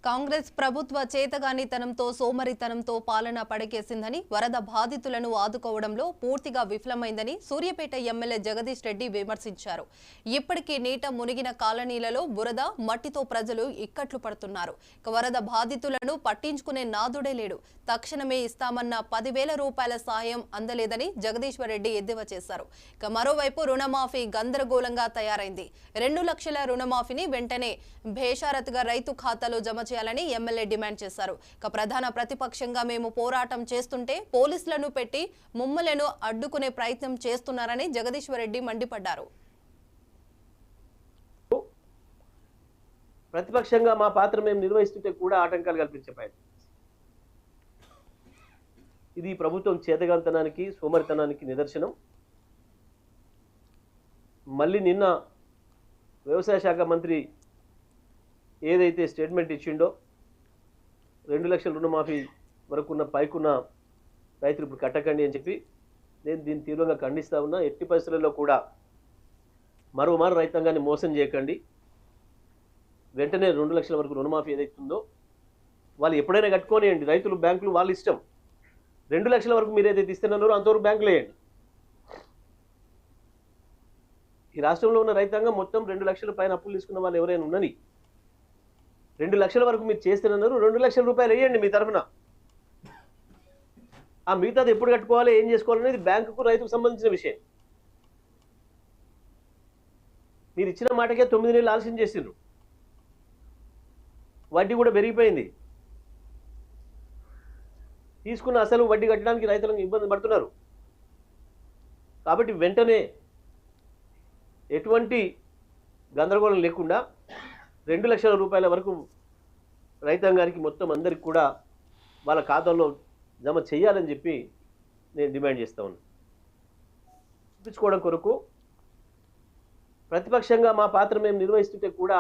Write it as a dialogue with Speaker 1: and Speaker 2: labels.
Speaker 1: కాంగ్రెస్ ప్రభుత్వ చేతగానితనంతో సోమరితనంతో పాలన పడకేసిందని వరద బాధితులను ఆదుకోవడంలో పూర్తిగా విఫలమైందని సూర్యాపేట ఎమ్మెల్యే జగదీష్ రెడ్డి విమర్శించారు. ఇప్పటికీ నీట మునిగిన కాలనీలలో బురద మట్టితో ప్రజలు ఇక్కట్లు పడుతున్నారు. వరద బాధితులను పట్టించుకునే నాదుడే లేడు. తక్షణమే ఇస్తామన్న 10,000 రూపాయల సాయం అందలేదని జగదీశ్వర్ రెడ్డి ఎద్దేవా చేశారు. మరోవైపు రుణమాఫీ గందరగోళంగా తయారైంది. 2 లక్షల రుణమాఫీని వెంటనే బేషరతుగా రైతు ఖాతాలో జమ చేయాలని ఎమ్మెల్యే డిమాండ్ చేశారు. ప్రధాన ప్రతిపక్షంగా మేము పోరాటం చేస్తుంటే పోలీసులను పెట్టి మమ్మలను అడ్డుకునే ప్రయత్నం చేస్తున్నారని జగదీశ్వర్ రెడ్డి మండిపడ్డారు.
Speaker 2: ప్రతిపక్షంగా మా పాత్ర మేము నిర్వహిస్తుంటే కూడా ఆటంకాలు కల్పించే ప్రయత్నం. ఇది ప్రభుత్వం చేతగాంతనానికి సోమరితనానికి నిదర్శనం. మళ్ళీ నిన్న వ్యవసాయ శాఖ మంత్రి ఏదైతే స్టేట్మెంట్ ఇచ్చిండో 2 లక్షల రుణమాఫీ వరకున్న పైకున్న రైతులు ఇప్పుడు కట్టకండి అని చెప్పి నేను దీన్ని తీవ్రంగా ఖండిస్తా ఉన్నా. ఎట్టి పరిస్థితుల్లో కూడా మరోమారు రైతాంగాన్ని మోసం చేయకండి. వెంటనే 2 లక్షల వరకు రుణమాఫీ ఏదైతుందో వాళ్ళు ఎప్పుడైనా కట్టుకోనియండి. రైతులు బ్యాంకులు వాళ్ళ ఇష్టం. 2 లక్షల వరకు మీరు ఏదైతే ఇస్తున్నారో అంతవరకు బ్యాంకులు వేయండి. ఈ రాష్ట్రంలో ఉన్న రైతాంగం మొత్తం 2 లక్షల పైన అప్పులు తీసుకున్న వాళ్ళు ఎవరైనా ఉన్నని 2 లక్షల వరకు మీరు చేస్తున్నారు. 2 లక్షల రూపాయలు వేయండి మీ తరఫున. ఆ మిగతాది ఎప్పుడు కట్టుకోవాలి, ఏం చేసుకోవాలనేది బ్యాంకుకు రైతుకు సంబంధించిన విషయం. మీరు ఇచ్చిన మాటకే 9 నెలలు ఆలస్యం చేసిండ్రు. వడ్డీ కూడా పెరిగిపోయింది. తీసుకున్న అసలు వడ్డీ కట్టడానికి రైతులకు ఇబ్బంది పడుతున్నారు. కాబట్టి వెంటనే ఎటువంటి గందరగోళం లేకుండా 2 లక్షల రూపాయల వరకు రైతాంగానికి మొత్తం అందరికి కూడా వాళ్ళ ఖాతాలో జమ చేయాలని చెప్పి నేను డిమాండ్ చేస్తా ఉన్నాను. చూపించుకోవడం కొరకు ప్రతిపక్షంగా మా పాత్ర మేము నిర్వహిస్తుంటే కూడా